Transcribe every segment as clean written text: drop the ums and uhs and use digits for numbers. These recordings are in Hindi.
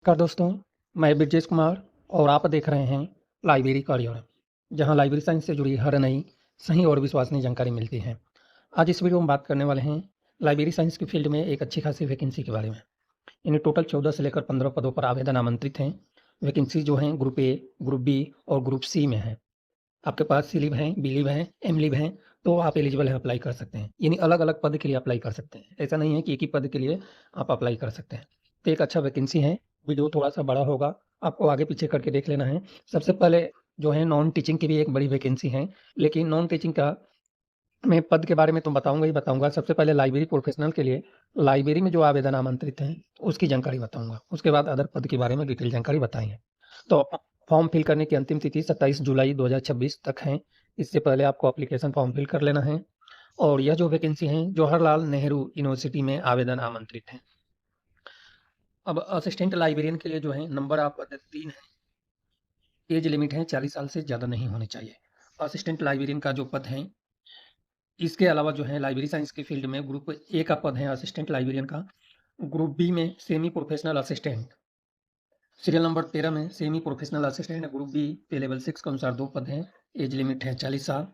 नमस्कार दोस्तों, मैं ब्रजेश कुमार और आप देख रहे हैं लाइब्रेरी कॉरियर, जहां लाइब्रेरी साइंस से जुड़ी हर नई, सही और विश्वसनीय जानकारी मिलती है। आज इस वीडियो में बात करने वाले हैं लाइब्रेरी साइंस की फील्ड में एक अच्छी खासी वैकेंसी के बारे में। इन्हें टोटल 14 से लेकर 15 पदों पर आवेदन आमंत्रित हैं। वैकेंसी जो हैं ग्रुप ए, ग्रुप बी और ग्रुप सी में है। आपके पास सी लीव है, बी लीव है, एम लीव है, तो आप एलिजिबल हैं, अप्लाई कर सकते हैं। यानी अलग-अलग पद के लिए अप्लाई कर सकते हैं। ऐसा नहीं है कि एक ही पद के लिए आप अप्लाई कर सकते हैं। तो एक अच्छा वैकेंसी है। वीडियो थोड़ा-सा बड़ा होगा, आपको आगे-पीछे करके देख लेना है। सबसे पहले जो है नॉन टीचिंग की भी एक बड़ी वैकेंसी है, लेकिन नॉन टीचिंग का मैं पद के बारे में तो बताऊँगा ही बताऊँगा। सबसे पहले लाइब्रेरी प्रोफ़ेशनल के लिए लाइब्रेरी में जो आवेदन आमंत्रित हैं, उसकी जानकारी बताऊँगा। उसके बाद अदर पद के बारे में डिटेल जानकारी बताएँगे। तो फॉर्म फिल करने की अंतिम तिथि 27 जुलाई 2026 तक है। इससे पहले आपको एप्लीकेशन फॉर्म फिल कर लेना है और यह जो वैकेंसी है जवाहरलाल नेहरू यूनिवर्सिटी में आवेदन आमंत्रित है। अब असिस्टेंट लाइब्रेरियन के लिए जो है नंबर ऑफ पद 3 है। एज लिमिट है 40 साल से ज़्यादा नहीं होनी चाहिए। असिस्टेंट लाइब्रेरियन का जो पद है, इसके अलावा जो है लाइब्रेरी साइंस की फील्ड में ग्रुप ए का पद है असिस्टेंट लाइब्रेरियन का। ग्रुप बी में semi professional assistant, serial number 13 में semi professional assistant group B pay level 6 के अनुसार 2 पद हैं। एज लिमिट है 40 साल।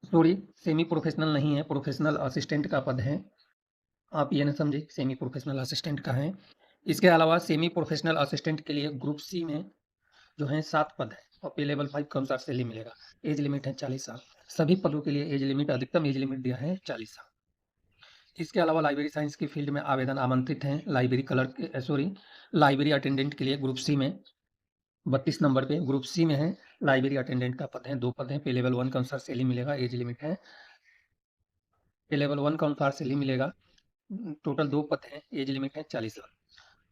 सॉरी, सेमी प्रोफ़ेशनल नहीं है, प्रोफ़ेशनल असिस्टेंट का पद है। आप ये ना समझिए सेमी प्रोफ़ेशनल असिस्टेंट का है। इसके अलावा सेमी प्रोफ़ेशनल असिस्टेंट के लिए ग्रुप सी में जो है 7 पद हैं और पे लेवल 5 के अनुसार सैलरी मिलेगा। एज लिमिट है 40 साल। सभी पदों के लिए एज लिमिट अधिकतम एज लिमिट दिया है 40 साल। इसके अलावा लाइब्रेरी साइंस की फील्ड में आवेदन आमंत्रित हैं लाइब्रेरी क्लर्क लाइब्रेरी अटेंडेंट के लिए ग्रुप सी में 32 नंबर पे ग्रुप सी में है। लाइब्रेरी अटेंडेंट का पद है, 2 पद हैं। पे लेवल 1 के अनुसार सैलरी मिलेगा। एज लिमिट है पे लेवल 1 के अनुसार सैलरी मिलेगा। टोटल 2 पद हैं, एज लिमिट है 40 साल।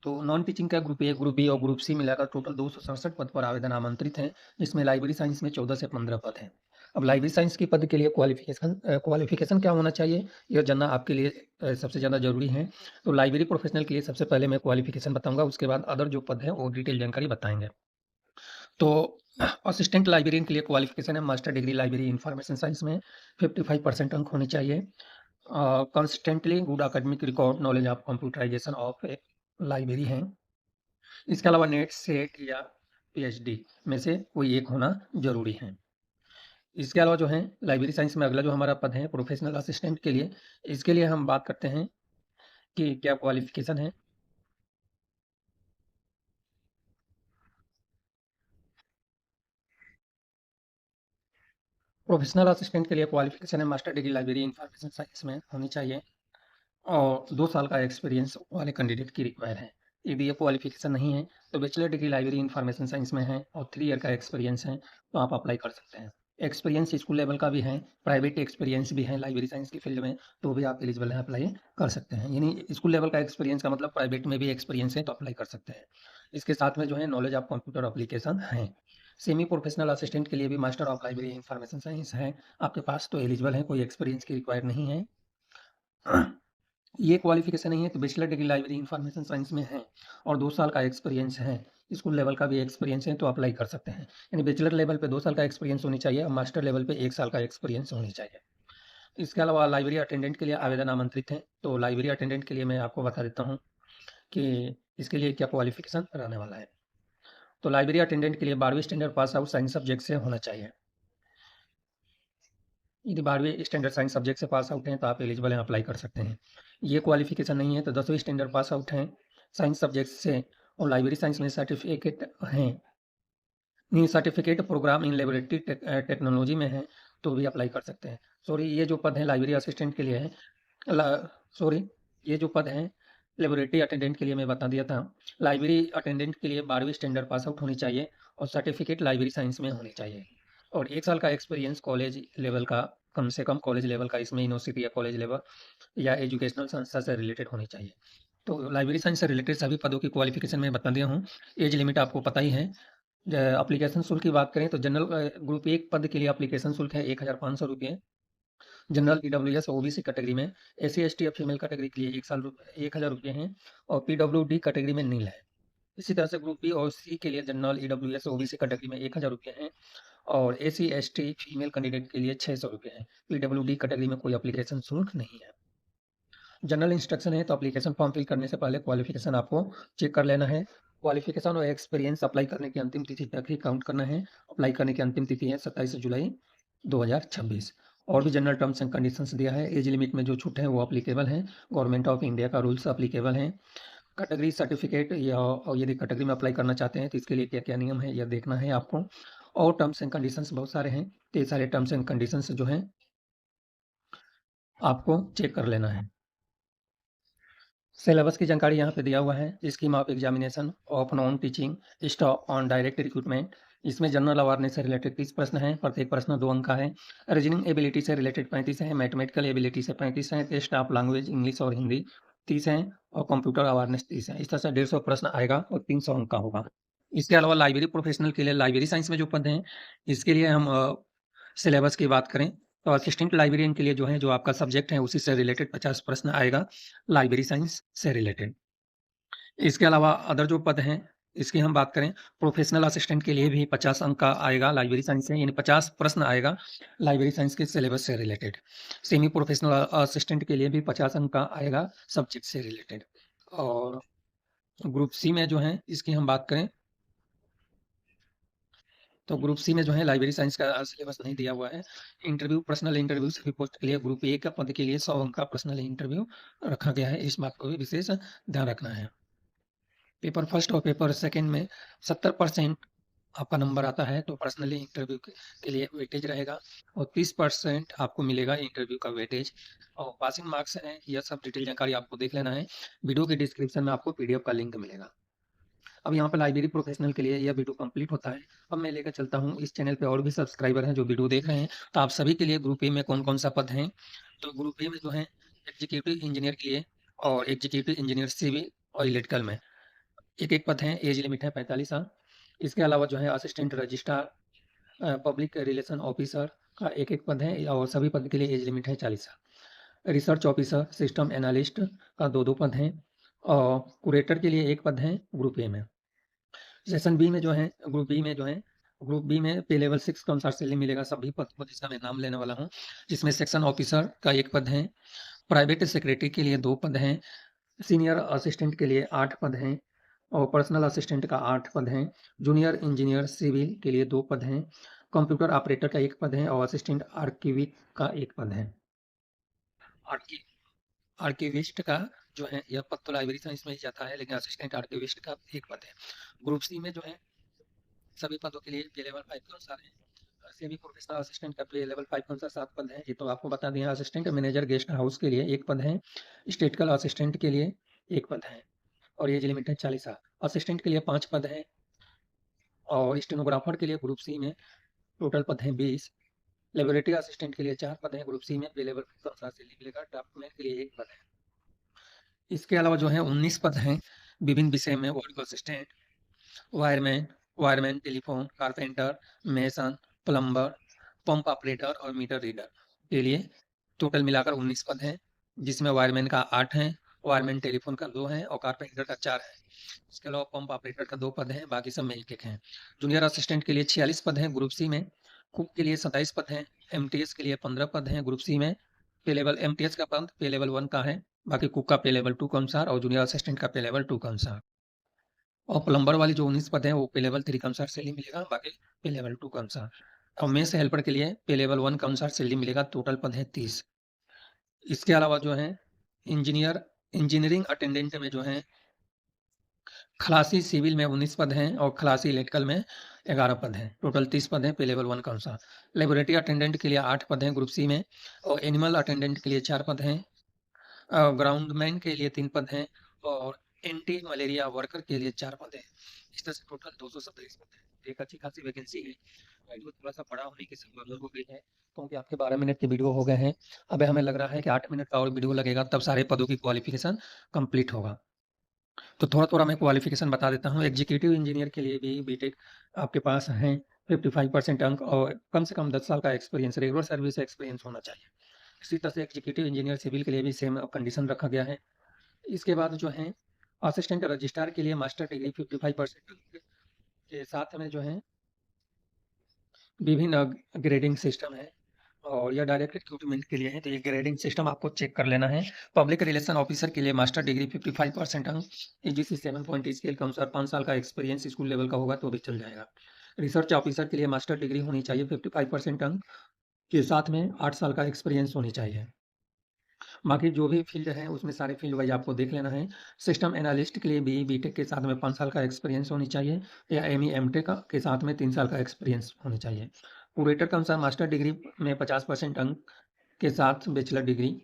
तो नॉन टीचिंग का ग्रुप ए, ग्रुप बी और ग्रुप सी मिलाकर टोटल 267 पद पर आवेदन आमंत्रित हैं, जिसमें लाइब्रेरी साइंस में 14 से 15 पद हैं। अब लाइब्रेरी साइंस के पद के लिए क्वालिफिकेशन क्या होना चाहिए, यह जानना आपके लिए सबसे ज़्यादा ज़रूरी है। तो लाइब्रेरी प्रोफेशनल के लिए सबसे पहले मैं क्वालिफिकेशन बताऊंगा, उसके बाद अदर जो पद हैं वो डिटेल जानकारी बताएंगे। तो असिस्टेंट लाइब्रेरियन के लिए क्वालिफिकेशन है master degree library information science में 55% अंक होने चाहिए। Consistently good academic record knowledge of computerisation of a library है। इसके अलावा नेट, सेट या पीएचडी में से कोई एक होना ज़रूरी है। इसके अलावा जो है लाइब्रेरी साइंस में अगला जो हमारा पद है प्रोफेशनल असिस्टेंट के लिए, इसके लिए हम बात करते हैं कि क्या क्वालिफ़िकेशन है। प्रोफेशनल असिस्टेंट के लिए क्वालिफ़िकेशन है master degree library information science में होनी चाहिए और 2 साल का एक्सपीरियंस वाले कैंडिडेट की रिक्वायर है। यदि ये क्वालिफ़िकेशन नहीं है, तो bachelor degree library information science में है और 3 ईयर का एक्सपीरियंस है, तो आप अप्लाई कर सकते हैं। एक्सपीरियंस स्कूल लेवल का भी है, प्राइवेट एक्सपीरियंस भी है लाइब्रेरी साइंस की फील्ड में, तो भी आप एलिजिबल हैं, अप्लाई कर सकते हैं। यानी स्कूल लेवल का एक्सपीरियंस का मतलब प्राइवेट में भी एक्सपीरियंस है, तो अप्लाई कर सकते हैं। इसके साथ में जो है नॉलेज ऑफ कंप्यूटर एप्लीकेशन है। सेमी प्रोफेशनल असिस्टेंट के लिए भी master of library information science है आपके पास, तो एलिजिबल है, कोई एक्सपीरियंस की रिक्वायर नहीं है। ये क्वालिफिकेशन नहीं है तो bachelor degree library information science में है और 2 साल का एक्सपीरियंस है, स्कूल लेवल का भी एक्सपीरियंस है, तो अप्लाई कर सकते हैं। यानी बैचलर लेवल पे 2 साल का एक्सपीरियंस होनी चाहिए और मास्टर लेवल पे 1 साल का एक्सपीरियंस होनी चाहिए। इसके अलावा लाइब्रेरी अटेंडेंट के लिए आवेदन आमंत्रित हैं, तो लाइब्रेरी अटेंडेंट के लिए मैं आपको बता देता हूँ कि इसके लिए क्या क्वालिफिकेशन रहने वाला है। तो लाइब्रेरी अटेंडेंट के लिए 12वीं standard pass out science subject से होना चाहिए। यदि 12वीं स्टैंडर्ड साइंस सब्जेक्ट से पास आउट हैं तो आप एलिजिबल हैं, अप्लाई कर सकते हैं। ये क्वालिफिकेशन नहीं है तो 10वीं स्टैंडर्ड पास आउट हैं साइंस सब्जेक्ट से और लाइब्रेरी साइंस में सर्टिफिकेट हैं, नहीं certificate programme in laboratory technology में है, तो भी अप्लाई कर सकते हैं। सॉरी, ये जो पद है लाइब्रेरी असिस्टेंट के लिए है। सॉरी, ये जो पद है लेबोरेटरी अटेंडेंट के लिए मैं बता दिया था। लाइब्रेरी अटेंडेंट के लिए 12वीं स्टैंडर्ड पास आउट होनी चाहिए और सर्टिफिकेट लाइब्रेरी साइंस में होनी चाहिए और 1 साल का एक्सपीरियंस कॉलेज लेवल का, कम से कम कॉलेज लेवल का, इसमें यूनिवर्सिटी या कॉलेज लेवल या एजुकेशनल संस्था से रिलेटेड होनी चाहिए। तो लाइब्रेरी साइंस से रिलेटेड सभी पदों की क्वालिफिकेशन मैं बता दिया हूँ। एज लिमिट आपको पता ही है। एप्लीकेशन शुल्क की बात करें तो जनरल ग्रुप एक पद के लिए एप्लीकेशन शुल्क है 1500 रुपये। जनरल ईडब्ल्यूएस ओबीसी कैटेगरी में, एससी एसटी या फीमेल कैटेगरी के लिए 1000 रुपये हैं और पीडब्ल्यूडी कैटेगरी में नील है। इसी तरह से ग्रुप बी और सी के लिए जनरल ईडब्ल्यूएस ओबीसी कैटेगरी में 1000 रुपये हैं और एसी एसटी फीमेल कैंडिडेट के लिए 600 रुपये हैं। पीडब्ल्यूडी कैटेगरी में कोई एप्लीकेशन शुल्क नहीं है। जनरल इंस्ट्रक्शन है तो एप्लीकेशन फॉर्म फिल करने से पहले क्वालिफिकेशन आपको चेक कर लेना है। क्वालिफिकेशन और एक्सपीरियंस अप्लाई करने की अंतिम तिथि तक ही काउंट करना है। अप्लाई करने की अंतिम तिथि है 27 जुलाई 2026। और भी जनरल टर्म्स एंड कंडीशंस दिया है। एज लिमिट में जो छूट है वो अप्लीकेबल है। गवर्नमेंट ऑफ इंडिया का रूल्स अप्लीकेबल हैं। कैटेगरी सर्टिफिकेट या और यदि कैटेगरी में अप्लाई करना चाहते हैं तो इसके लिए क्या क्या नियम है यह देखना है आपको। और टर्म्स एंड कंडीशंस बहुत सारे हैं, तो ये सारे टर्म्स एंड कंडीशंस जो हैं आपको चेक कर लेना है। सिलेबस की जानकारी यहाँ पे दिया हुआ है। Scheme of examination of non teaching staff on direct recruitment. इसमें जनरल अवेयरनेस से रिलेटेड 30 प्रश्न हैं, प्रत्येक प्रश्न 2 अंक का है। रीजनिंग एबिलिटी से रिलेटेड 35 है, मैथमेटिकल एबिलिटी से 35 है, टेस्ट ऑफ लैंग्वेज इंग्लिश और हिंदी 30 है, और कंप्यूटर अवेयरनेस 30 है। इस तरह से 150 प्रश्न आएगा और 300 अंक का होगा। इसके अलावा लाइब्रेरी प्रोफेशनल के लिए लाइब्रेरी साइंस में जो पद हैं, इसके लिए हम सिलेबस की बात करें तो असिस्टेंट लाइब्रेरियन के लिए जो है, जो आपका सब्जेक्ट है उसी से रिलेटेड 50 प्रश्न आएगा लाइब्रेरी साइंस से रिलेटेड। इसके अलावा अदर जो पद हैं, इसकी हम बात करें, प्रोफेशनल असिस्टेंट के लिए भी 50 अंक का आएगा लाइब्रेरी साइंस से, यानी 50 प्रश्न आएगा लाइब्रेरी साइंस के सिलेबस से रिलेटेड। सेमी प्रोफेशनल असिस्टेंट के लिए भी 50 अंक का आएगा सब्जेक्ट से रिलेटेड। और ग्रुप सी में जो है, इसकी हम बात करें तो ग्रुप सी में जो है लाइब्रेरी साइंस का सिलेबस नहीं दिया हुआ है। इंटरव्यू, पर्सनल इंटरव्यू सभी पोस्ट के लिए ग्रुप ए का पद के लिए 100 अंक का पर्सनल इंटरव्यू रखा गया है। इस बात को भी विशेष ध्यान रखना है। पेपर फर्स्ट और पेपर सेकंड में 70% आपका नंबर आता है तो पर्सनली इंटरव्यू के लिए वेटेज रहेगा, और 30% आपको मिलेगा इंटरव्यू का वेटेज। और पासिंग मार्क्स हैं, यह सब डिटेल जानकारी आपको देख लेना है। वीडियो के डिस्क्रिप्शन में आपको पीडीएफ का लिंक मिलेगा। अब यहाँ पर लाइब्रेरी प्रोफेशनल के लिए यह वीडियो कंप्लीट होता है। अब मैं लेकर चलता हूँ, इस चैनल पे और भी सब्सक्राइबर हैं जो वीडियो देख रहे हैं, तो आप सभी के लिए ग्रुप ए में कौन कौन सा पद हैं। तो ग्रुप ए में जो है एग्जीक्यूटिव इंजीनियर के लिए और एग्जीक्यूटिव इंजीनियर सिविल और इलेक्ट्रिकल में एक एक पद हैं। एज लिमिट है 45 साल। इसके अलावा जो है assistant registrar, public relation officer का एक एक पद है, और सभी पद के लिए एज लिमिट है 40 साल। रिसर्च ऑफिसर, सिस्टम एनालिस्ट का 2 पद हैं, और कुरेटर के लिए एक पद है ग्रुप ए में। सेशन बी में जो है, ग्रुप बी में जो है, ग्रुप बी में पे लेवल 6 का अनुसार सैलरी मिलेगा सभी पद को, जिसका मैं नाम लेने वाला हूँ, जिसमें सेक्शन ऑफिसर का एक पद है, प्राइवेट सेक्रेटरी के लिए 2 पद हैं, सीनियर असिस्टेंट के लिए 8 पद हैं, और पर्सनल असिस्टेंट का 8 पद हैं, जूनियर इंजीनियर सिविल के लिए 2 पद हैं, कंप्यूटर ऑपरेटर का 1 पद है, और असिस्टेंट आर्किविस्ट का 1 पद है। आर्किविस्ट का जो है यह पद तो लाइब्रेरी साइंस में ही जाता है, लेकिन असिस्टेंट आर्किविस्ट का 1 पद है। ग्रुप सी में जो है सभी पदों के लिए पे लेवल 5 के अनुसार है। सेमी प्रोफेशनल असिस्टेंट का पे लेवल 5 के अनुसार 7 पद है, ये तो आपको बता दिया। असिस्टेंट मैनेजर गेस्ट हाउस के लिए 1 पद है, स्टेटिकल असिस्टेंट के लिए 1 पद है, और एज लिमिट है 40 साल। असिस्टेंट के लिए 5 पद हैं, और स्टेनोग्राफर के लिए ग्रुप सी में टोटल पद हैं 20। लेबोरेटरी असिस्टेंट के लिए 4 पद हैं ग्रुप सी में, पे लेवल के अनुसार से मिलेगा। ड्राफ्टमैन के लिए 1 पद है। इसके अलावा जो है 19 पद हैं विभिन्न विषय में, work assistant, wireman, wireman telephone, carpenter, mason, plumber, pump operator और मीटर रीडर के लिए टोटल मिलाकर 19 पद हैं, जिसमें वायरमैन का 8 है, वायरमैन टेलीफोन का 2 है, और कारपेंटर का 4 है। इसके अलावा पंप ऑपरेटर का 2 पद हैं, बाकी सब में 1-1 हैं। जूनियर असिस्टेंट के लिए 46 पद हैं ग्रुप सी में, कुक के लिए 27 पद हैं, एमटीएस के लिए 15 पद हैं ग्रुप सी में। पे लेवल एमटीएस का पद पे लेवल 1 का है, बाकी कुक का पे लेवल 2 के अनुसार, और जूनियर असिस्टेंट का पे लेवल 2 के अनुसार। और प्लम्बर वाली जो 19 पद हैं वो पे लेवल 3 के अनुसार सैलरी मिलेगा, बाकी पे लेवल 2 के अनुसार। और मेस हेल्पर के लिए पे लेवल 1 के अनुसार सैलरी मिलेगा, टोटल पद है 30। इसके अलावा जो है इंजीनियरिंग अटेंडेंट में जो है खलासी सिविल में 19 पद हैं, और खलासी इलेक्ट्रिकल में 11 पद हैं, टोटल 30 पद हैं पे लेवल 1 के अनुसार। लेबोरेटरी अटेंडेंट के लिए 8 पद हैं ग्रुप सी में, और एनिमल अटेंडेंट के लिए 4 पद हैं, ग्राउंडमैन के लिए 3 पद हैं, और एंटी मलेरिया वर्कर के लिए 4 पद हैं। इस तरह से टोटल 227 पद हैं। एक अच्छी खासी वैकेंसी है। वीडियो थोड़ा सा बड़ा होने की संभावना हो गई है, क्योंकि आपके 12 मिनट के वीडियो हो गए हैं। अब हमें लग रहा है कि 8 मिनट का और वीडियो लगेगा, तब सारे पदों की क्वालिफिकेशन कंप्लीट होगा। तो थोड़ा-थोड़ा मैं क्वालिफिकेशन बता देता हूँ। एग्जीक्यूटिव इंजीनियर के लिए भी बीटेक आपके पास है, 55% अंक, और कम से कम 10 साल का एक्सपीरियंस, रेगुलर सर्विस एक्सपीरियंस होना चाहिए। इसी तरह से एग्जीक्यूटिव इंजीनियर सिविल के लिए भी सेम कंडीशन रखा गया है। इसके बाद जो है असिस्टेंट रजिस्ट्रार के लिए मास्टर डिग्री 55% के साथ में जो है विभिन्न ग्रेडिंग सिस्टम है, और यह डायरेक्ट रिक्रूटमेंट के लिए है, तो ये ग्रेडिंग सिस्टम आपको चेक कर लेना है। पब्लिक रिलेशन ऑफिसर के लिए मास्टर डिग्री 55% अंक, ईजीसी 7 पॉइंट स्केल के अनुसार 5 साल का एक्सपीरियंस स्कूल लेवल का होगा तो भी चल जाएगा। रिसर्च ऑफिसर के लिए मास्टर डिग्री होनी चाहिए 55% अंक के साथ में 8 साल का एक्सपीरियंस होनी चाहिए। बाकी जो भी फील्ड है उसमें सारे फील्ड वाइज आपको देख लेना है। सिस्टम एनालिस्ट के लिए बीई बीटेक के साथ में 5 साल का एक्सपीरियंस होनी चाहिए या एमई एमटेक के साथ में 3 साल का एक्सपीरियंस होनी चाहिए। क्यूरेटर के अनुसार मास्टर डिग्री में 50% अंक के साथ बैचलर डिग्री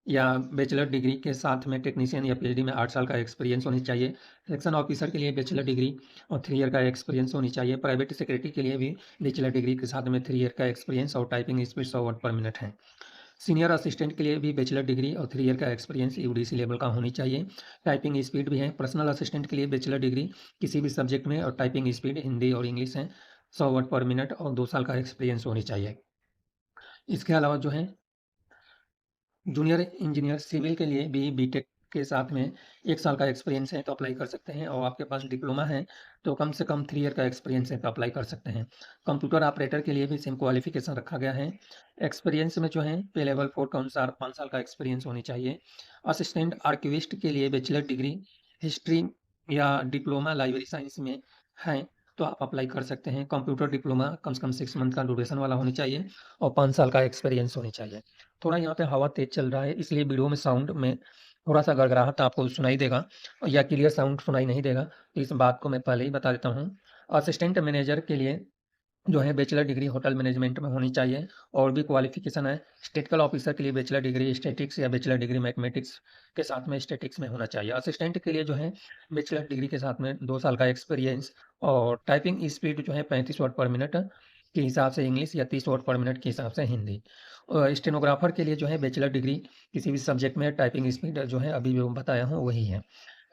या बैचलर डिग्री के साथ में टेक्नीशियन या पीएचडी में 8 साल का एक्सपीरियंस होनी चाहिए। सेक्शन ऑफिसर के लिए बैचलर डिग्री और 3 ईयर का एक्सपीरियंस होनी चाहिए। प्राइवेट सेक्रेटरी के लिए भी बैचलर डिग्री के साथ में 3 ईयर का एक्सपीरियंस और टाइपिंग स्पीड 100 वर्ड पर मिनट है। सीनियर असिस्टेंट के लिए भी बैचलर डिग्री और 3 ईयर का एक्सपीरियंस यूडीसी लेवल का होनी चाहिए। टाइपिंग स्पीड भी है। पर्सनल असिस्टेंट के लिए बैचलर डिग्री किसी भी सब्जेक्ट में और टाइपिंग स्पीड हिंदी और इंग्लिश है 100 वर्ड पर मिनट और 2 साल का एक्सपीरियंस होनी चाहिए। इसके अलावा जो है जूनियर इंजीनियर सिविल के लिए भी बीटेक के साथ में 1 साल का एक्सपीरियंस है तो अप्लाई कर सकते हैं, और आपके पास डिप्लोमा है तो कम से कम 3 ईयर का एक्सपीरियंस है तो अप्लाई कर सकते हैं। कंप्यूटर ऑपरेटर के लिए भी सेम क्वालिफिकेशन रखा गया है। एक्सपीरियंस में जो है पे लेवल 4 के अनुसार 5 साल का एक्सपीरियंस होनी चाहिए। असिस्टेंट आर्किविस्ट के लिए बैचलर डिग्री हिस्ट्री या डिप्लोमा लाइब्रेरी साइंस में है तो आप अप्लाई कर सकते हैं। कंप्यूटर डिप्लोमा कम से कम 6 मंथ का ड्यूरेशन वाला होनी चाहिए और 5 साल का एक्सपीरियंस होनी चाहिए। थोड़ा यहाँ पे हवा तेज चल रहा है इसलिए वीडियो में साउंड में थोड़ा सा गड़गड़ाहट आपको सुनाई देगा या क्लियर साउंड सुनाई नहीं देगा, तो इस बात को मैं पहले ही बता देता हूँ। असिस्टेंट मैनेजर के लिए जो है बैचलर डिग्री होटल मैनेजमेंट में होनी चाहिए, और भी क्वालिफिकेशन है। स्टेटिकल ऑफिसर के लिए बैचलर डिग्री स्टैटिक्स या बैचलर डिग्री मैथमेटिक्स के साथ में स्टैटिक्स में होना चाहिए। असिस्टेंट के लिए जो है बैचलर डिग्री के साथ में 2 साल का एक्सपीरियंस, और टाइपिंग स्पीड जो है 35 वर्ड पर मिनट के हिसाब से इंग्लिश या 30 वर्ड पर मिनट के हिसाब से हिंदी। स्टेनोग्राफर के लिए जो है बैचलर डिग्री किसी भी सब्जेक्ट में, टाइपिंग स्पीड जो है अभी जो बताया हूँ वही है।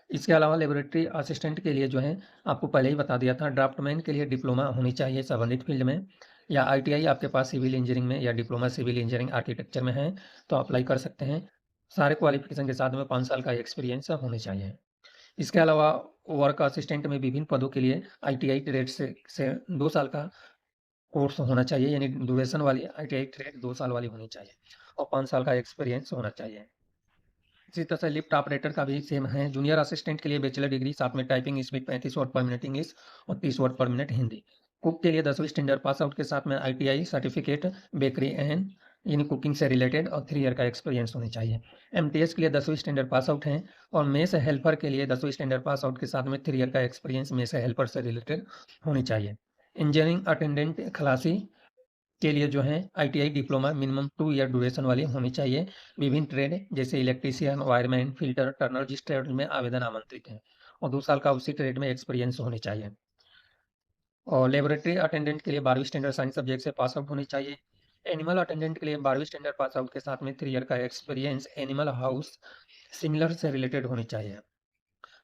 इसके अलावा लेबोरेटरी असिस्टेंट के लिए जो है आपको पहले ही बता दिया था, ड्राफ्टमैन के लिए डिप्लोमा होनी चाहिए संबंधित फील्ड में, या आईटीआई आपके पास सिविल इंजीनियरिंग में या डिप्लोमा सिविल इंजीनियरिंग आर्किटेक्चर में है तो अप्लाई कर सकते हैं। सारे क्वालिफिकेशन के साथ में 5 साल का एक्सपीरियंस होने चाहिए। इसके अलावा वर्क असिस्टेंट में विभिन्न पदों के लिए आईटीआई ट्रेड से 2 साल का कोर्स होना चाहिए, यानी ड्यूरेशन वाली आईटीआई ट्रेड 2 साल वाली होनी चाहिए और 5 साल का एक्सपीरियंस होना चाहिए। इसी तरह से लिफ्ट ऑपरेटर का भी सेम है। जूनियर असिस्टेंट के लिए बैचलर डिग्री साथ में टाइपिंग स्पीड 35 वर्ड पर मिनट इंग्लिश और 30 वर्ड पर मिनट हिंदी। कुक के लिए 10वीं स्टैंडर्ड पास आउट के साथ में आईटीआई सर्टिफिकेट बेकरी एंड यानी कुकिंग से रिलेटेड और 3 ईयर का एक्सपीरियंस होनी चाहिए। एमटीएस के लिए 10वीं स्टैंडर्ड पास आउट हैं, और मेस हेल्पर के लिए 10वीं स्टैंडर्ड पास आउट के साथ में 3 ईयर का एक्सपीरियंस मेस हेल्पर से रिलेटेड होनी चाहिए। इंजीनियरिंग अटेंडेंट खलासी के लिए जो है ITI diploma minimum 2 year duration वाली होनी चाहिए। विभिन्न ट्रेड जैसे इलेक्ट्रीशियन वायरमैन फिल्टर टर्नर जिस ट्रेड में आवेदन आमंत्रित है, और 2 साल का उसी ट्रेड में एक्सपीरियंस होनी चाहिए। और लेबोरेटरी अटेंडेंट के लिए 12वीं स्टैंडर्ड साइंस सब्जेक्ट से पास आउट होनी चाहिए। एनिमल अटेंडेंट के लिए 12वीं स्टैंडर्ड पास आउट के साथ में 3 ईयर का एक्सपीरियंस एनिमल हाउस सिमिलर से रिलेटेड होनी चाहिए।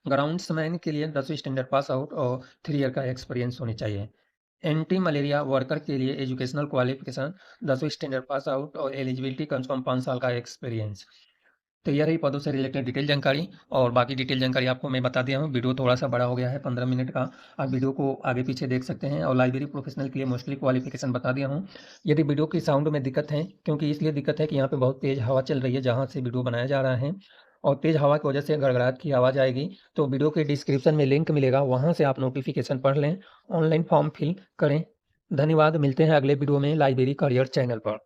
ग्राउंड्समैन के लिए 10वीं स्टैंडर्ड पास आउट और 3 ईयर का एक्सपीरियंस होनी चाहिए। एंटी मलेरिया वर्कर के लिए एजुकेशनल क्वालिफिकेशन 10वीं स्टैंडर्ड पास आउट और एलिजिबिलिटी कम से कम 5 साल का एक्सपीरियंस। तो यह रही पदों से रिलेटेड डिटेल जानकारी, और बाकी डिटेल जानकारी आपको मैं बता दिया हूँ। वीडियो थोड़ा सा बड़ा हो गया है 15 मिनट का, आप वीडियो को आगे पीछे देख सकते हैं। और लाइब्रेरी प्रोफेशनल के लिए मोस्टली क्वालिफिकेशन बता दिया हूँ। यदि वीडियो की साउंड में दिक्कत है, क्योंकि इसलिए दिक्कत है कि यहाँ पे बहुत तेज़ हवा चल रही है जहाँ से वीडियो बनाया जा रहा है, और तेज़ हवा की वजह से गड़गड़ाहट की आवाज़ आएगी, तो वीडियो के डिस्क्रिप्शन में लिंक मिलेगा, वहाँ से आप नोटिफिकेशन पढ़ लें, ऑनलाइन फॉर्म फिल करें। धन्यवाद, मिलते हैं अगले वीडियो में लाइब्रेरी करियर चैनल पर।